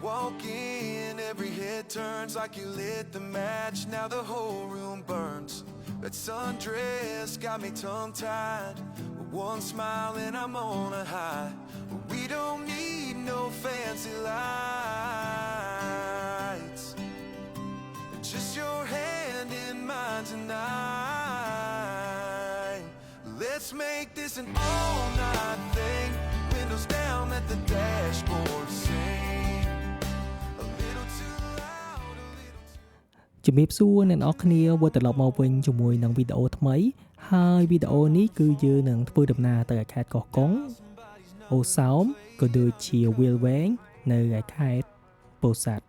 Walk in, every head turns like you lit the match. Now the whole room burns. That sundress got me tongue-tied. One smile and I'm on a high. We don't need no fancy lights. Just your hand in mine tonight. Let's make this an all-night thing. Windows down, let the dashboard sing. A little too loud, a little too... ជំរាបសួរអ្នកនរគ្នាវិលត្រឡប់មកវិញជាមួយនឹងវីដេអូថ្មីហើយវីដេអូនេះគឺយើងនឹងធ្វើដំណើរទៅខេត្តកោះកុងអូសោមក៏ដូចជាវាលវែងនៅខេត្តពោធិ៍សាត់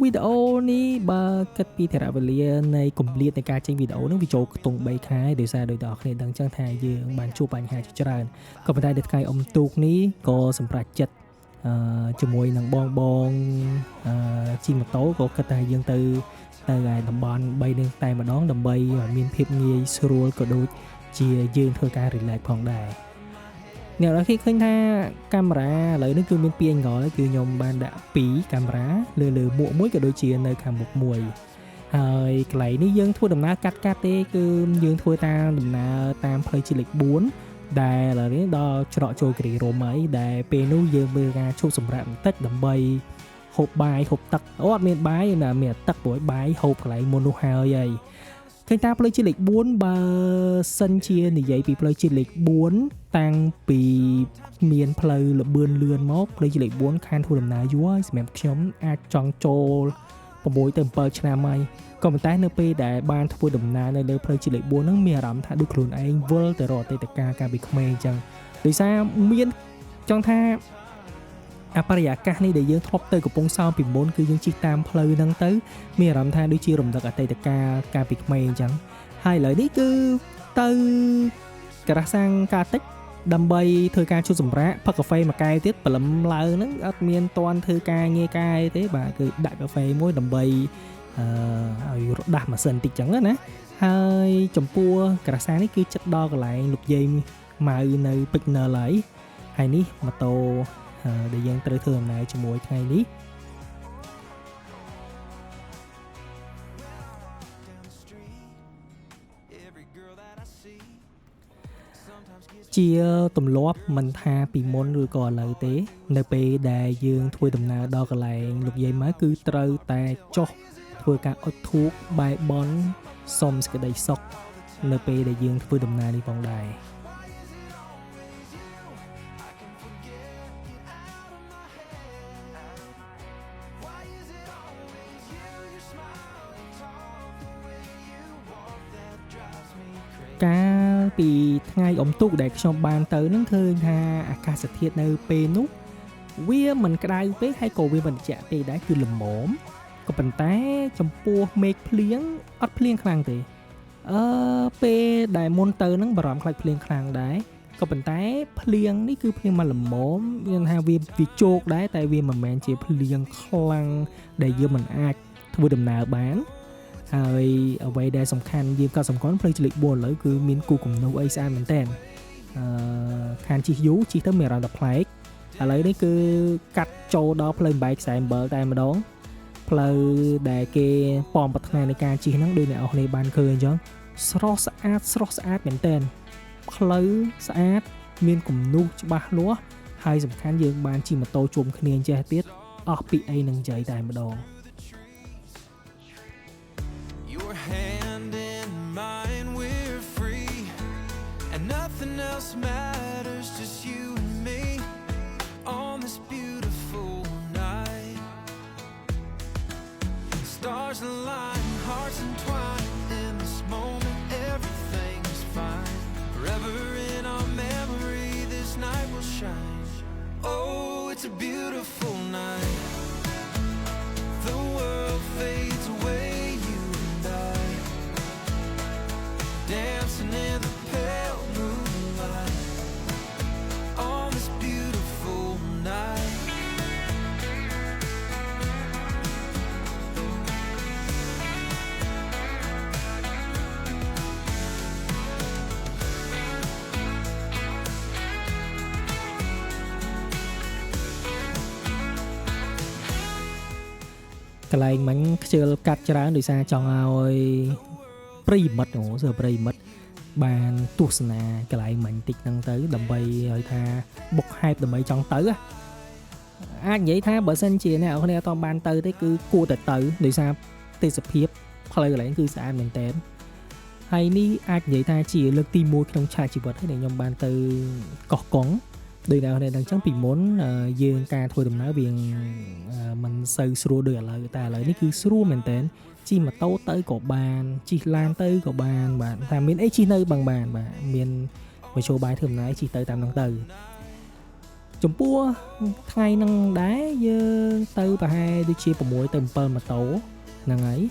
វីដេអូនេះបើគិតពីថេរវេលានៃគម្លាតនៃការចេញវីដេអូនេះវាចូលខ្ទង់3ខែដោយសារដូចអ្នកគ្នាដឹងចឹងថាយើងបានជួបបញ្ហាជាច្រើនក៏ប៉ុន្តែនៅថ្ងៃអុំទូកនេះក៏សម្រេចចិត្តជាមួយនឹងបងជិះម៉ូតូក៏គិតថាយើងទៅឯតំបន់3នេះតែម្ដងដើម្បីមានភាពងាយស្រួលក៏ដូចជាយើងធ្វើការ relax ផងដែរអ្នកនរឃើញថាកាមេរ៉ាឥឡូវនេះគឺមាន2 angle គឺខ្ញុំបានដាក់2កាមេរ៉ាលើមួកមួយក៏ដូចជានៅខាងមុខមួយហើយកន្លែងនេះយើងធ្វើដំណើរកាត់ទេគឺយើងធ្វើតាមដំណើរតាមផ្លូវជាតិលេខ4ដែលឥឡូវនេះដល់ច្រកចូលគិរីរម្យហើយដែលពេលនោះយើងមើលការឈប់សម្រាកបន្តិចដើម្បីហូបបាយហូបទឹកអត់មានបាយណាមានទឹកព្រោះបាយហូបកន្លែងមុននោះហើយឃើញថាផ្លូវជាតិលេខ4បើសិនជានិយាយពីផ្លូវជាតិលេខ4តាំងពីមានផ្លូវលបឿនលឿនមកផ្លូវជាតិលេខ4ខានធ្វើដំណើរយូរហើយសម្រាប់ខ្ញុំអាចចង់ចូល6ទៅ7ឆ្នាំហើយក៏ប៉ុន្តែនៅពេលដែលបានធ្វើដំណើរនៅលើផ្លូវជាតិលេខ4ហ្នឹងមានអារម្មណ៍ថាដូចខ្លួនឯងវិលទៅរកអតីតកាលកាលពីក្មេងអញ្ចឹងដោយសារមានចង់ថាអបរិយាកាសនេះដែលយើងធ្លាប់ទៅកំពង់សោមពីមុនគឺយើងជិះតាមផ្លូវហ្នឹងទៅមានអារម្មណ៍ថាដូចជារំលឹកអតីតកាលកាលពីក្មេងអញ្ចឹងហើយឥឡូវនេះគឺទៅការ៉ាសាំងកាតិចដើម្បីធ្វើការជូតសម្រាកផឹកកាហ្វេមួយកែវទៀតព្រលឹមឡើងហ្នឹងអត់មានតន់ធ្វើការងារកាយទេបាទគឺដាក់កាហ្វេមួយដើម្បីឲ្យរដាស់ម៉ាស៊ីនតិចចឹងណាហើយចំពោះការ៉ាសាំងនេះគឺចិត្តដល់កន្លែងលោកយាយម៉ៅនៅពេជ្រណលហើយនេះម៉ូតូដែលយើងត្រូវធ្វើដំណើរជាមួយថ្ងៃនេះជាទម្លាប់មិនថាពីមុនឬក៏ឥឡូវទេនៅពេលដែលយើងធ្វើដំណើរដល់កន្លែងលោកយាយម៉ៅគឺត្រូវតែចុះធ្វើការអុជធូបបែបបន់សុំសេចក្តីសុខនៅពេលដែលយើងធ្វើដំណើរនេះផងដែរកាលពីថ្ងៃអុំទូកដែលខ្ញុំបានទៅនឹងឃើញថាអាកាសធាតុនៅពេលនោះវាមិនក្តៅពេកហើយក៏វាមិនត្រជាក់ពេកដែរគឺល្មមក៏ប៉ុន្តែចំពោះមេឃភ្លៀងអត់ភ្លៀងខ្លាំងទេពេលដែលមុនទៅនឹងបារម្ភខ្លាចភ្លៀងខ្លាំងដែរក៏ប៉ុន្តែភ្លៀងនេះគឺភ្លៀងមកល្មមមានថាវាជោកដែរតែវាមិនមែនជាភ្លៀងខ្លាំងដែលយើងមិនអាចធ្វើដំណើរបានហើយអ្វីដែលសំខាន់យើងក៏សំខាន់ផ្លូវជាតិលេខ4ឥឡូវគឺមានគូគំនូអីស្អាតមែនតើខានជិះយូរជិះទៅមានអារម្មណ៍តែប្លែកឥឡូវនេះគឺកាត់ចូលដល់ផ្លូវបែកខ្សែអំបិលតែម្ដងផ្លូវដែលគេប៉មប្រាថ្នានៃការជិះហ្នឹងដូចអ្នកនរគ្នាបានឃើញអញ្ចឹងស្រស់ស្អាតមែនតើផ្លូវស្អាតមានគំនូច្បាស់លាស់ហើយសំខាន់យើងបានជិះម៉ូតូជុំគ្នាអញ្ចេះទៀតអស់ពីអីនឹងនិយាយតែម្ដងYour hand in mine, we're free, and nothing else matters, just you and me on this beautiful night. Stars align, hearts entwine, in this moment everything's fine. Forever in our memory, this night will shine. Oh, it's a beautiful night. The world fades away.Dancing in the pale moonlight កន្លែងមិញខ្ជិលកាត់ច្រើនដោយសារចង់ឲ្យប្រិយមិត្តបានទស្សនាកន្លែងមិញតិចហ្នឹងទៅដើម្បីឲ្យថាបុកហេតុដើម្បីចង់ទៅអាចនិយាយថាបើសិនជាអ្នកនរគ្នាអត់បានទៅទេគឺគួរតែទៅដោយសារទេសភាពផ្លូវកន្លែងគឺស្អាតមែនតើហើយនេះអាចនិយាយថាជាលើកទី1ក្នុងឆាកជីវិតហើយដែលខ្ញុំបានទៅកោះកុងដោយអ្នកនរគ្នាដឹងចឹងពីមុនយើងការធ្វើដំណើរវាមិនសូវស្រួលដូចឥឡូវតែឥឡូវនេះគឺស្រួលមែនតើជិះម៉ូតូទៅក៏បានជិះឡានទៅក៏បានបាទតែមានអីជិះនៅបានបាទមានមធ្យោបាយធ្វើដំណើរជិះទៅតាមហ្នឹងទៅចំពោះថ្ងៃហ្នឹងដែរយើងទៅប្រហែលដូចជា6ទៅ7ម៉ូតូហ្នឹងហើយ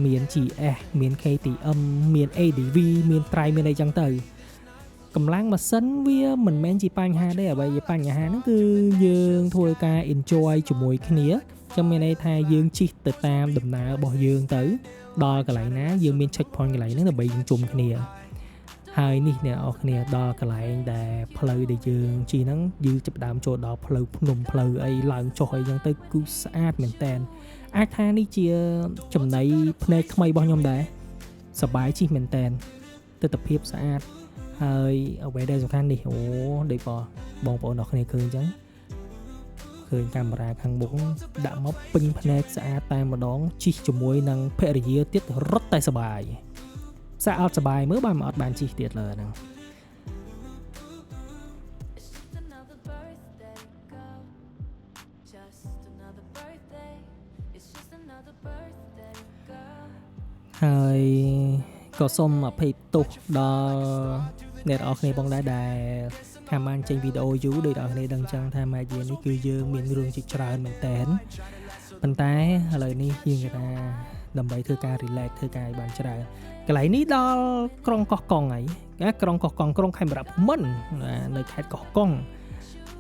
មាន GS មាន KTM មាន ADV មាន Tri មានអីចឹងទៅកម្លាំងម៉ាស៊ីនវាមិនមែនជាបញ្ហាទេអ្វីជាបញ្ហាហ្នឹងគឺយើងធ្វើការ enjoy ជាមួយគ្នាចាំមានន័យថាយើងជិះទៅតាមដំណើររបស់យើងទៅដល់កន្លែងណាយើងមាន check point កន្លែងហ្នឹងដើម្បីយើងជុំគ្នាហើយនេះអ្នកនរគ្នាដល់កន្លែងដែលផ្លូវដែលយើងជិះហ្នឹងយើងចាប់ដើមចូលដល់ផ្លូវភ្នំផ្លូវអីឡើងចុះអីចឹងទៅគឺស្អាតមែនតើអាចថានេះជាចំណៃភ្នែកថ្មីរបស់ខ្ញុំដែរសប្បាយជិះមែនតើទិដ្ឋភាពស្អាតហើយអ្វីដែលសំខាន់នេះអូដូចបងប្អូនអ្នកគ្នាឃើញអញ្ចឹងឃើញកាមេរ៉ាខាងមុខដាក់មកពេញភ្នែកស្អាតតែម្ដងជិះជាមួយនឹងភរិយាទៀតរត់តែសប្បាយសាក់អត់សប្បាយមើលបើមិនអត់បានជិះទៀតលើហ្នឹងហើយក៏សូមអភ័យទោសដល់អ្នកនរគ្នាផងដែរដែលខាងបានចេញវីដេអូយូរដោយអ្នកនរគ្នាដឹងចឹងថាម៉ែយានេះគឺយើងមានរឿងជាច្រើនមែនតើប៉ុន្តែឥឡូវនេះយើងគេថាដើម្បីធ្វើការ relax ធ្វើការឲ្យបានច្រើនកន្លែងនេះដល់ក្រុងកោះកុងហើយក្រុងកោះកុងក្រុងខេមរៈភូមិន្ទនៅខេត្តកោះកុង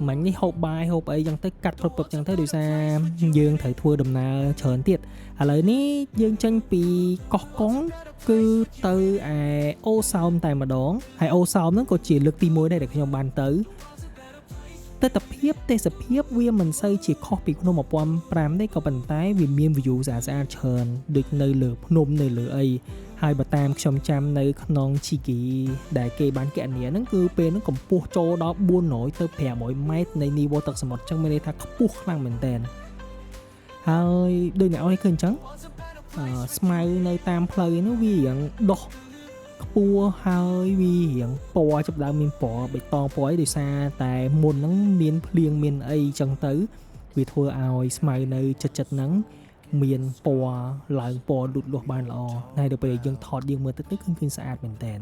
មិញនេះហូបបាយហូបអីចឹងទៅកាត់ព្រឹបចឹងទៅដោយសារយើងត្រូវធ្វើដំណើរច្រើនទៀតឥឡូវនេះយើងចេញពីកោះកុងគឺទៅឯអូសោមតែម្ដងហើយអូសោមហ្នឹងក៏ជាលើកទី1ដែរដែលខ្ញុំបានទៅទិដ្ឋភាពទេសភាពវាមិនសូវជាខុសពីភ្នំ1500ទេក៏ប៉ុន្តែវាមាន view ស្អាតច្រើនដូចនៅលើភ្នំនៅលើអីហើយបើតាមខ្ញុំចាំនៅក្នុងជីគីដែលគេបានគណនាហ្នឹងគឺពេលហ្នឹងកម្ពស់ចូលដល់400ទៅ500ម៉ែត្រនៃនីវ៉ូទឹកសមុទ្រអញ្ចឹងមានន័យថាខ្ពស់ខ្លាំងមែនតើហើយដូចអ្នកអរឃើញអញ្ចឹងស្មៅនៅតាមផ្លូវនោះវារៀងដុះខ្ពស់ហើយវារៀងពណ៌ចាប់ដើមមានពណ៌បៃតងពណ៌អីដោយសារតែមុនហ្នឹងមានភ្លៀងមានអីអញ្ចឹងទៅវាធ្វើឲ្យស្មៅនៅចិត្តហ្នឹងមានពណ៌ឡើងពណ៌លូតលាស់បានល្អហើយដល់ពេលយើងថតយើងមើលទៅឃើញស្អាតមែនតើ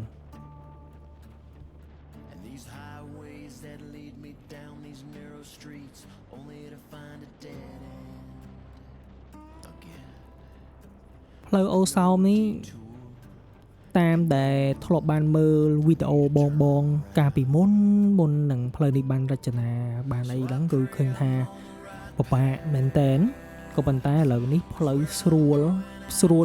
ផ្លូវអូសោមនេះតាមដែលធ្លាប់បានមើលវីដេអូបងកាលពីមុននឹងផ្លូវនេះបានរចនាបានអីហ្នឹងគឺឃើញថាពិបាកមែនតើក៏ប៉ុន្តែឥឡូវនេះផ្លូវស្រួល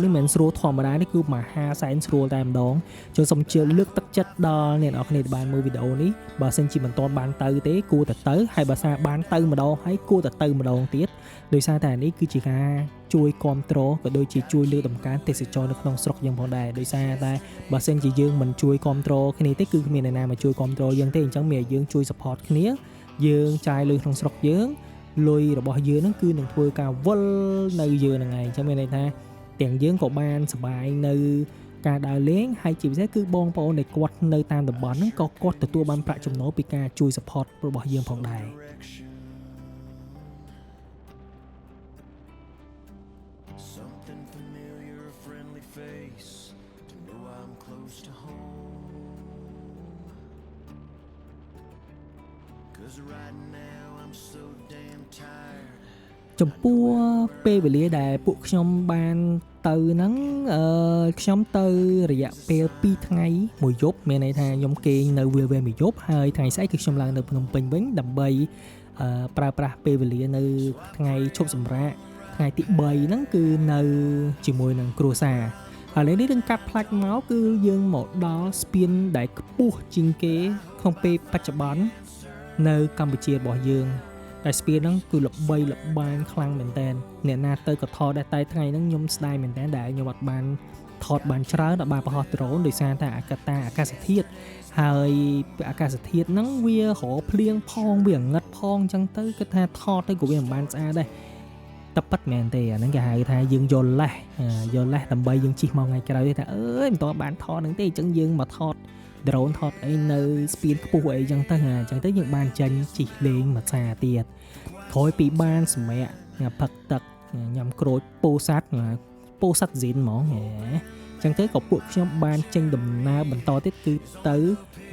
នេះមិនស្រួលធម្មតានេះគឺមហាសែនស្រួលតែម្ដងចូលសូមជឿលើកទឹកចិត្តដល់អ្នកនរគ្នាដែលបានមើលវីដេអូនេះបើសិនជាមិនទាន់បានទៅទេគួរតែទៅហើយបើសិនបានទៅម្ដងហើយគួរតែទៅម្ដងទៀតដោយសារតែនេះគឺជាការជួយគ្រប់គ្រងក៏ដូចជាជួយលើកតម្កើងទេសចរនៅក្នុងស្រុកយើងផងដែរដោយសារតែបើសិនជាយើងមិនជួយគ្រប់គ្រងគ្នាទេគឺគ្មានអ្នកណាមកជួយគ្រប់គ្រងយើងទេអញ្ចឹងមានយើងជួយ support គ្នាយើងចាយលុយក្នុងស្រុកយើងលុយរបស់យើងហ្នឹងគឺនឹងធ្វើការវិលនៅយើងហ្នឹងឯងអញ្ចឹងមានន័យថាទាំងយើងក៏បានសប្បាយនៅការដើរលេងហើយជាពិសេសគឺបងប្អូនដែលគាត់នៅតាមតំបន់ហ្នឹងក៏គាត់ទទួលបានប្រាក់ចំណូលពីការជួយ support របស់យើងផងដែរចំពោះពេលវេលាដែលពួកខ្ញុំបានទៅហ្នឹងខ្ញុំទៅរយៈពេល2ថ្ងៃ1យប់មានន័យថាខ្ញុំគេងនៅវាលវែង1យប់ហើយថ្ងៃស្អែកគឺខ្ញុំឡើងនៅភ្នំពេញវិញដើម្បីប្រើប្រាស់ពេលវេលានៅថ្ងៃឈប់សម្រាកថ្ងៃទី3ហ្នឹងគឺនៅជាមួយនឹងគ្រួសារហើយនេះនឹងកាត់ផ្លាច់មកគឺយើងមកដល់ស្ពានដែលខ្ពស់ជាងគេក្នុងពេលបច្ចុប្បន្ននៅកម្ពុជារបស់យើង តែស្ពានហ្នឹងគឺល្បីល្បាញខ្លាំងមែនតើអ្នកណាទៅក៏ថតដែរតែថ្ងៃហ្នឹងខ្ញុំស្ដាយមែនតើដែលខ្ញុំអត់បានថតបានច្រើនអត់បានបង្ហោះដ្រូនដោយសារតែអាកាសធាតុហើយអាកាសធាតុហ្នឹងវារភ្លៀងផងវាងឹតផងអញ្ចឹងទៅគិតថាថតទៅក៏វាមិនបានស្អាតដែរតែប៉ិតមែនទេអាហ្នឹងគេហៅថាយើងយកលេសដើម្បីយើងជិះមកថ្ងៃក្រោយទេថាអើយមិនតបានថតហ្នឹងទេអញ្ចឹងយើងមកថតdrone ថតអីនៅស្ពានខ្ពស់អីចឹងទៅយើងបានចាញ់ជិះលេងមួយសាទៀតក្រោយពីបានសម្រាកផឹកទឹកញ៉ាំក្រូចពោធិ៍សាត់ស៊ីនហ្មងចឹងទៅក៏ពួកខ្ញុំបានចេញដំណើរបន្តទៀតគឺទៅ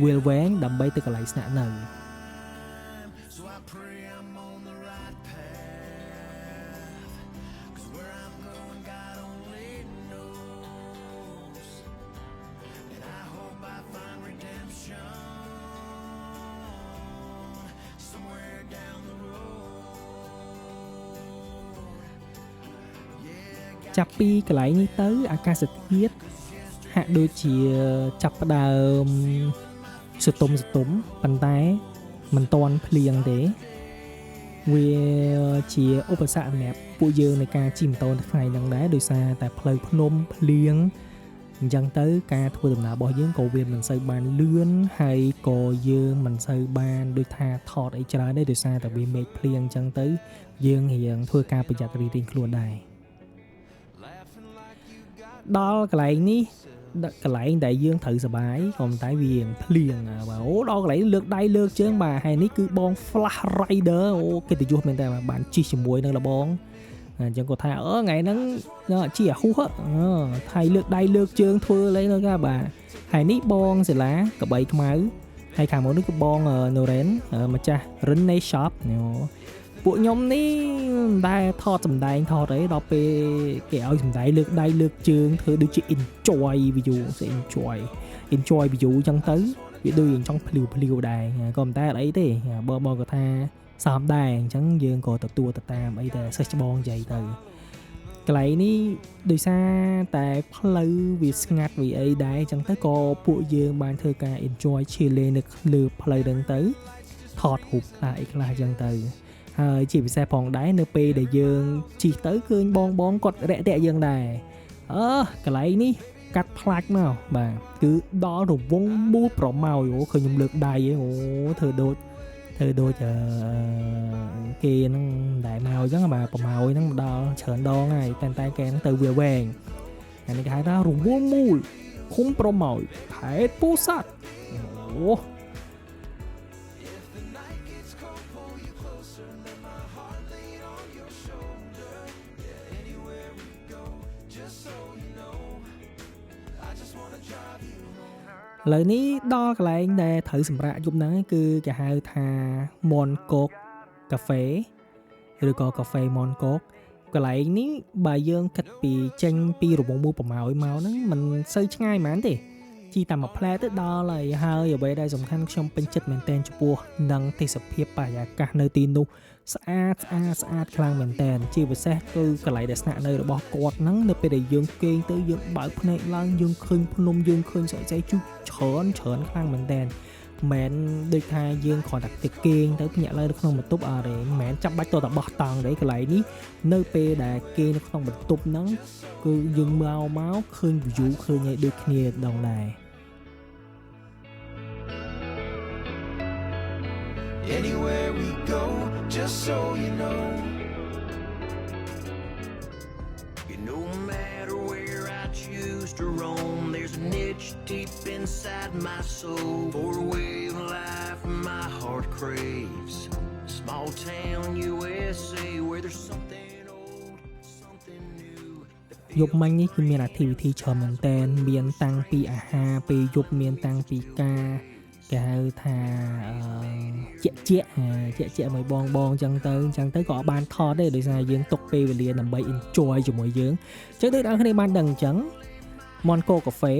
វាលវែងដើម្បីទៅកន្លែងស្នាក់នៅ So I pray I'm on the right path. 'Cause where I'm going, God only knows. And I hope I find redemption somewhere down the road. Yeah, ចាប់ពីកន្លែងនេះទៅអាកាសធាតុហាក់ដូចជាចាប់ផ្ដើមសតុំប៉ុន្តែមិនទាន់ភ្លៀងទេវាជាឧបសគ្គសម្រាប់ពួកយើងในការជិះម៉ូតូនៅថ្ងៃហ្នឹងដែរដោយសារតែផ្លូវភ្នំភ្លៀងអញ្ចឹងទៅការធ្វើដំណើររបស់យើងក៏វាមិនសូវបានលឿនហើយក៏យើងមិនសូវបានដូចថាថតអីច្រើនដែរដោយសារតែវាមេឃភ្លៀងអញ្ចឹងទៅយើងរៀងធ្វើការប្រយ័ត្នរៀងៗខ្លួនដែរដល់កន្លែងនេះកន្លែងដែលយើងត្រូវសបាយក៏តែវាភ្លៀងបាទអូដល់កន្លែងលើកដៃលើកជើងបាទហើយនេះគឺបង Flash Rider អូកិត្តិយសមែនតើបានជិះជាមួយនឹងលបងអញ្ចឹងគាត់ថាថ្ងៃហ្នឹងជិះអាហ៊ូថៃលើកដៃលើកជើងធ្វើអីនោះគេបាទហើយនេះបងសិលាកបីខ្មៅហើយខាងមុខនេះគឺបង Noren ម្ចាស់ Rene Shop ពួកខ្ញុំនេះដែលថតសម្ដែងថតអីដល់ពេលគេឲ្យសម្ដែងលើកដៃលើកជើងធ្វើដូចជា enjoy view អញ្ចឹងទៅវាដូចយ៉ាងចង់ភ្លាវដែរក៏មិនតែអីទេបងក៏ថាសមដែរអញ្ចឹងយើងក៏ទទួលទៅតាមអីតែសិស្សច្បងនិយាយទៅកន្លែងនេះដោយសារតែផ្លូវវាស្ងាត់វាអីដែរអញ្ចឹងទៅក៏ពួកយើងបានធ្វើការ enjoy ឈៀលេនៅលើផ្លូវហ្នឹងទៅថតរូបខ្លះអីខ្លះអញ្ចឹងទៅហើយជាពិសេសផងដែរនៅពេលដែលយើងជិះទៅឃើញបងគាត់រាក់ទាក់យើងដែរកន្លែងនេះកាត់ផ្លាច់មកបាទគឺដល់រវងមូលប្រម៉ោយអូឃើញខ្ញុំលើកដៃអូធ្វើដូចគេហ្នឹងដែលមកអញ្ចឹងបាទប្រម៉ោយហ្នឹងដល់ច្រើនដងហើយតែគេហ្នឹងទៅវាវែងអានេះគេហៅថារវងមូលឃុំប្រម៉ោយខេត្តពោធិ៍សាត់អូ ឥឡូវនេះដល់កន្លែងដែលត្រូវសម្រាប់យប់ហ្នឹងគឺគេហៅថា Monkok Cafe ឬក៏ Cafe Monkok កន្លែងនេះបើយើងគិតពីចេញពីរបងមូលប្រម៉ោយមកហ្នឹងមិនសូវឆ្ងាយហ្មងទេជីតាមមួយផ្លែទៅដល់ហើយអ្វីដែលសំខាន់ខ្ញុំពេញចិត្តមែនទែនចំពោះនឹងទេសភាពបរិយាកាសនៅទីនោះស្អាតខ្លាំងមែនទែនជាពិសេសគឺកន្លែងដែលស្នាក់នៅរបស់គាត់ហ្នឹងនៅពេលដែលយើងគេងទៅយើងបើកភ្នែកឡើងយើងឃើញភ្នំយើងឃើញស្អីជុះច្រើនខ្លាំងមែនទែនមិនដូចថាយើងគ្រាន់តែទៅគេងទៅភ្ញាក់ឡើងនៅក្នុងបន្ទប់អរេមិនមែនចាំបាច់ទៅតែបោះតង់ទេកន្លែងនេះនៅពេលដែលគេនៅក្នុងបន្ទប់ហ្នឹងគឺយើងមកឃើញ view ឃើញឲ្យដូចគ្នាដងដែរ Anywhere we go, just so you know. No matter where I choose to roam, there's a niche deep inside my soul for a way of life my heart craves. Small town USA where there's something old, something new. យប់មិញនេះគឺមាន activity ច្រើនមែនតើមានតាំងពីអាហារពេលយប់មានតាំងពីការគេហៅថាជាក់មួយបងអញ្ចឹងទៅក៏បានថតដែរដោយសារយើងទុកពេលវេលាដើម្បី enjoy ជាមួយយើងអញ្ចឹងដូចអ្នកគ្នាបានដឹងអញ្ចឹង Monco Cafe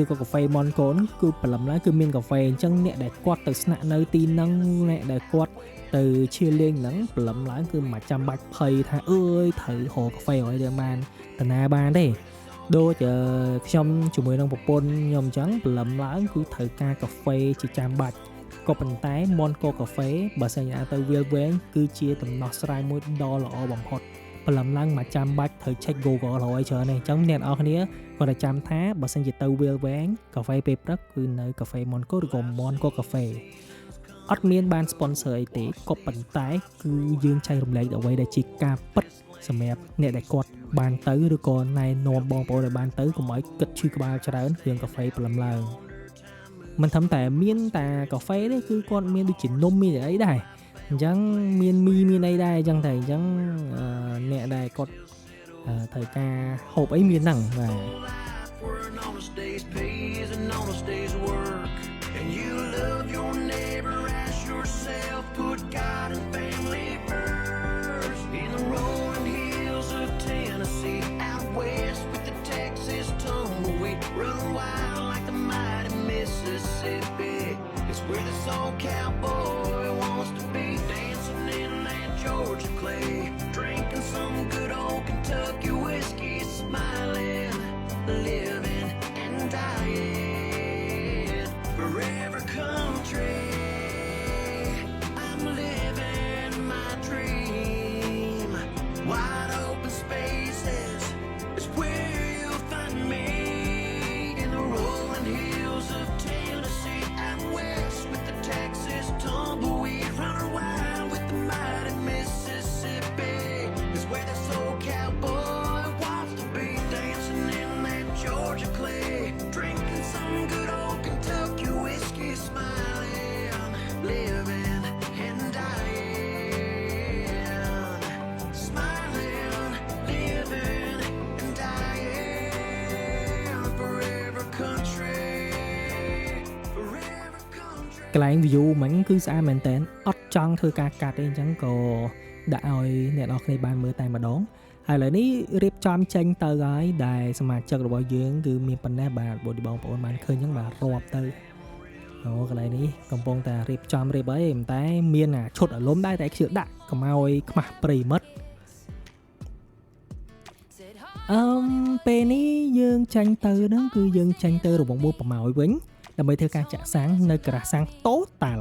ឬក៏ Cafe Monco ហ្នឹងគឺព្រលឹមឡើងគឺមានកាហ្វេអញ្ចឹងអ្នកដែលគាត់ទៅស្នាក់នៅទីហ្នឹងអ្នកដែលគាត់ទៅឈៀលេងហ្នឹងព្រលឹមឡើងគឺមិនចាំបាច់ភ័យថាអើយត្រូវរកកាហ្វេឲ្យទៅបានតាណាបានទេដូចខ្ញុំជាមួយនឹងប្រពន្ធខ្ញុំអញ្ចឹងព្រលឹមឡើងគឺត្រូវការកាហ្វេជាចាំបាច់ ក៏ប៉ុន្តែ Monco Cafe បើសិនជាទៅវាលវែងគឺជាដំណោះស្រាយមួយដ៏ល្អបំផុតព្រលឹមឡើងមកចាំបាច់ត្រូវ check Google ហើយច្រើនទេអញ្ចឹងអ្នកនរគ្នាគាត់តែចាំថាបើសិនជាទៅវាលវែងកាហ្វេពេលព្រឹកគឺនៅ Cafe Monco ឬក៏ Monco Cafe អត់មានបាន sponsor អីទេក៏ប៉ុន្តែគឺយើងចែករំលែកអ្វីដែលជាការពិតសម្រាប់អ្នកដែលគាត់បានទៅឬក៏ណែនាំបងប្អូនដែលបានទៅកុំឲ្យគិតឈឺក្បាលច្រើនរឿងកាហ្វេព្រលឹមឡើងមិនត្រឹមតែមានតែកាហ្វេទេគឺគាត់មានដូចជានំមានអីដែរអញ្ចឹងមានមីមានអីដែរអញ្ចឹងតែអញ្ចឹងអ្នកដែលគាត់ត្រូវការហូបអីមានហ្នឹងបាទ Where an honest day's pay is an honest day's work. And you love your neighbor as yourself. Put God and family first. In the rolling hills of Tennessee, out west with the Texas tumbleweed, run wild like the mighty Mississippi. It's where this old cowboy wants to be, dancing in that Georgia clay, drinking some good old Kentucky whiskey, smiling, living and dying. Forever country, I'm living my dream. Wide open spaces is where you'll find me. In the rolling hills of Tennessee, out west with the Texas tumbleweed, running wild with the mighty Mississippi. Is where this old cowboy wants to be, dancing in that Georgia clay, drinking some good old Kentucky whiskey, smiling, living and dying. Smiling, living and dying. Forever country, forever country. កន្លែង view មិញគឺស្អាតមែនតើអត់ចង់ធ្វើការកាត់ទេអញ្ចឹងក៏ដាក់ឲ្យអ្នកនរគ្នាបានមើលតែម្ដងហើយឥឡូវនេះរៀបចំចេញទៅហើយដែលសមាជិករបស់យើងគឺមានប៉ុណ្ណេះបាទបងប្អូនបានឃើញអញ្ចឹងបាទរាប់ទៅអូកន្លែងនេះកំពុងតែរៀបចំរៀបអីប៉ុន្តែមានឈុតអារម្មណ៍ដែរតែខ្ជិលដាក់កុំឲ្យខ្មាស់ប្រិមិត្តពេលនេះយើងចាញ់ទៅហ្នឹងគឺយើងចាញ់ទៅរង្វង់មួយប្រម៉ោយវិញដើម្បីធ្វើការចាក់សាំងនៅក្រាស់សាំង total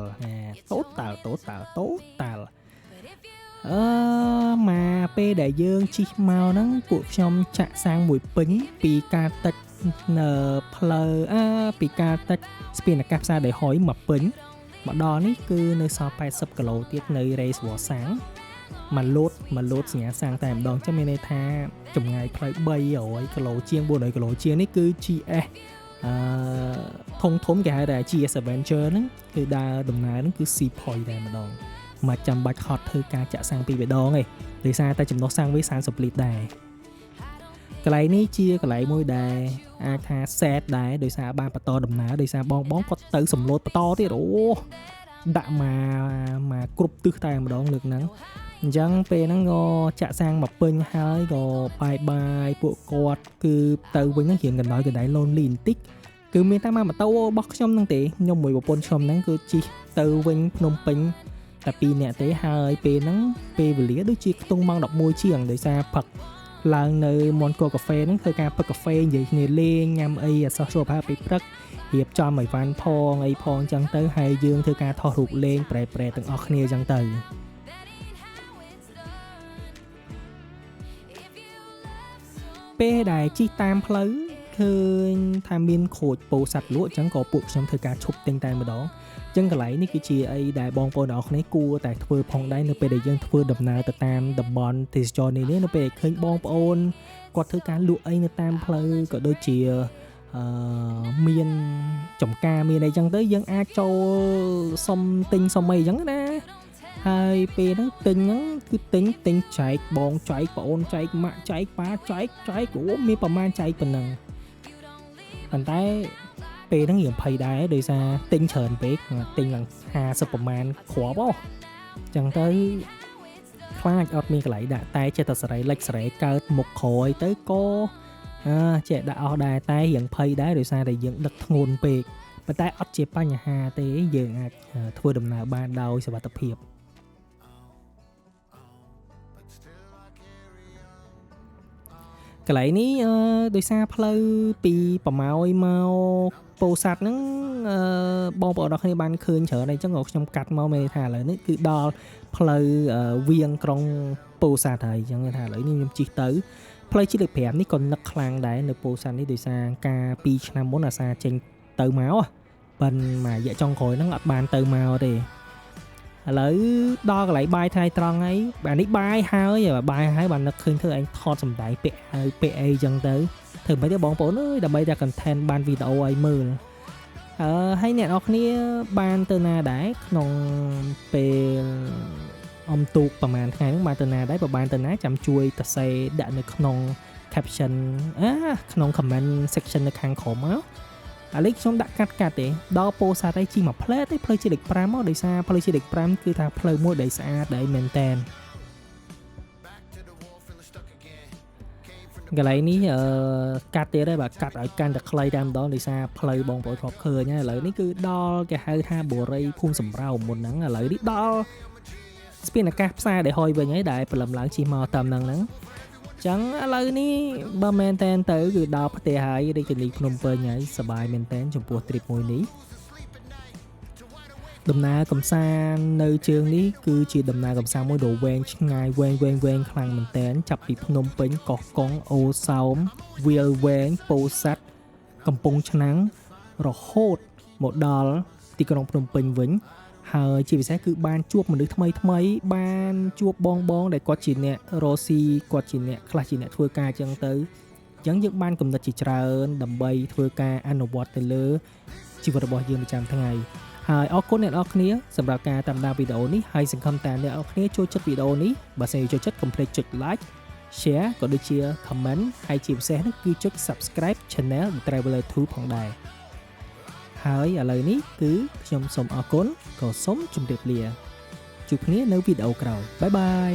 មកពេលដែលយើងជិះមកហ្នឹងពួកខ្ញុំចាក់សាំងមួយពេញពីការតិចនៅផ្លូវពីការតិចស្ពានអាកាសផ្សារដេហុយមកពេញមកដល់នេះគឺនៅសល់80គីឡូទៀតនៅរេសវ៉ាសាំងមកលោតសញ្ញាសាំងតែម្ដងចឹងមានន័យថាចម្ងាយផ្លូវ300គីឡូជាង400គីឡូជាងនេះគឺ GS ធំគេហៅថា GS Adventure ហ្នឹងគឺដើរដំណើរហ្នឹងគឺ sea point តែម្ដងមកចាំបាច់ខត់ធ្វើការចាក់សាំងពីរដងឯងដោយសារតែចំណុះសាំងវា30លីត្រដែរកន្លែងនេះជាកន្លែងមួយដែលអាចថា set ដែរដោយសារបានបន្តដំណើរដោយសារបងគាត់ទៅសំឡូតបន្តទៀតអូដាក់មកគ្រប់ទិសតែម្ដងលើកហ្នឹងអញ្ចឹងពេលហ្នឹងក៏ចាក់សាំងមកពេញហើយក៏បាយពួកគាត់គឺទៅវិញហ្នឹងរៀងកណ្ដោយកណ្ដៃ lonely បន្តិចគឺមានតែមកម៉ូតូរបស់ខ្ញុំហ្នឹងទេខ្ញុំមួយប្រពន្ធខ្ញុំហ្នឹងគឺជិះទៅវិញភ្នំពេញតែ2នាក់ទេហើយពេលហ្នឹងពេលវេលាដូចជាខ្ទង់ម៉ោង11ជាងដោយសារផឹកឡើងនៅ Monco Cafe ហ្នឹងធ្វើការផឹកកាហ្វេនិយាយគ្នាលេងញ៉ាំអីអសោះសុខភាពពេលព្រឹករៀបចំឲ្យវ៉ាន់ផងអីផងអញ្ចឹងទៅហើយយើងធ្វើការថតរូបលេងប្រែទាំងអស់គ្នាអញ្ចឹងទៅពេលដែលជិះតាមផ្លូវឃើញថាមានខូចពោធិ៍សាត់លក់អញ្ចឹងក៏ពួកខ្ញុំធ្វើការឈប់ទិញតែម្ដងអញ្ចឹងកន្លែងនេះគឺជាអីដែលបងប្អូនទាំងអស់គ្នាគួរតែធ្វើផងដែរនៅពេលដែលយើងធ្វើដំណើរទៅតាមតំបន់ទេសចរណ៍នេះនៅពេលឃើញបងប្អូនគាត់ធ្វើការលក់អីនៅតាមផ្លូវក៏ដូចជាមានចំការមានអីចឹងទៅយើងអាចចូលសុំទិញសុំអីចឹងណាហើយពេលហ្នឹងទិញហ្នឹងគឺទិញចែកបងចែកប្អូនចែកម៉ាក់ចែកប៉ាចែកអូមានប្រមាណចែកប៉ុណ្ណឹងប៉ុន្តែពេលហ្នឹងយើងភ័យដែរដោយសារទិញច្រើនពេកទិញឡើង50ប្រមាណគ្រាប់អូចឹងទៅខ្លាចអត់មានកន្លែងដាក់តែចេះតែសេរីលិចសេរីកើតមុខក្រោយទៅក៏ចេះដាក់អស់ដែរតែរៀងភ័យដែរដោយសារតែយើងដឹកធ្ងន់ពេកប៉ុន្តែអត់ជាបញ្ហាទេយើងអាចធ្វើដំណើរបានដោយសុវត្ថិភាព កន្លែងនេះដោយសារផ្លូវពីប្រម៉ោយមកពោធិ៍សាត់ហ្នឹងបងប្អូនទាំងគ្នាបានឃើញច្រើនហើយអញ្ចឹងខ្ញុំកាត់មកមានន័យថាឥឡូវនេះគឺដល់ផ្លូវវាងក្រុងពោធិ៍សាត់ហើយអញ្ចឹងថាឥឡូវនេះខ្ញុំជិះទៅផ្លូវជាតិលេខ5នេះក៏នឹកខ្លាំងដែរនៅពោធិ៍សាត់នេះដោយសារការ2ឆ្នាំមុនអាសាចេញទៅមកប៉ុន្តែមួយរយៈចុងក្រោយហ្នឹងអត់បានទៅមកទេឥឡូវដល់កន្លែងបាយថ្ងៃត្រង់ហើយអានេះបាយហើយបាននឹកឃើញធ្វើឯងថតសម្ដែងពាក់ហើយពាក់អីចឹងទៅធ្វើមិនទេបងប្អូនអើយដើម្បីតែ content បានវីដេអូឲ្យមើលហើយអ្នកនរគ្នាបានទៅណាដែរក្នុងពេលអំទូកប្រហែលថ្ងៃហ្នឹងបានទៅណាដែរបើបានទៅណាចាំជួយសរសេរដាក់នៅក្នុង caption ក្នុង comment section នៅខាងក្រោមមកឥឡូវខ្ញុំដាក់កាត់ទេដល់ពោធិ៍សាត់ហើយជីមកផ្លែទេផ្លូវជាតិលេខ5មកដោយសារផ្លូវជាតិលេខ5គឺថាផ្លូវមួយដែលស្អាតដែលមែនតែនកន្លែងនេះកាត់ទៀតហើយបាទកាត់ឲ្យកាន់តែខ្លីតែម្ដងដោយសារផ្លូវបងប្អូនធ្លាប់ឃើញហើយឥឡូវនេះគឺដល់គេហៅថាបូរីភូមិសំរោងមុនហ្នឹងឥឡូវនេះដល់ស្ពានអាកាសផ្សារដែលហុយវិញហើយដែលព្រលឹមឡើងជិះមកតាមហ្នឹងចឹងឥឡូវនេះបើមែនតែនទៅគឺដល់ផ្ទះហើយរាជធានីភ្នំពេញហើយសប្បាយមែនតែនចំពោះ trip មួយនេះដំណើរកំសាន្តនៅជើងនេះគឺជាដំណើរកំសាន្តមួយដ៏វែងឆ្ងាយវែងខ្លាំងមែនតែនចាប់ពីភ្នំពេញកោះកុងអូសោមវាលវែងពោធិ៍សាត់កំពង់ឆ្នាំងរហូតមកដល់ទីក្រុងភ្នំពេញវិញហើយជាពិសេសគឺបានជួបមនុស្សថ្មីបានជួបបងដែលគាត់ជាអ្នករស់ស៊ីគាត់ជាអ្នកខ្លះជាអ្នកធ្វើការចឹងទៅអញ្ចឹងយើងបានកំណត់ជាច្រើនដើម្បីធ្វើការអនុវត្តទៅលើជីវិតរបស់យើងប្រចាំថ្ងៃហើយអរគុណអ្នកនរគ្នាសម្រាប់ការតាមដានវីដេអូនេះហើយសង្ឃឹមថាអ្នកនរគ្នាចូលចិត្តវីដេអូនេះបើសិនជាចូលចិត្តកុំភ្លេចចុច like share ក៏ដូចជា comment ហើយជាពិសេសនោះគឺចុច subscribe channel The Traveler 2 ផងដែរហើយឥឡូវនេះគឺខ្ញុំសូមអរគុណក៏សូមជម្រាបលាជួបគ្នានៅវីដេអូក្រោយបាយបាយ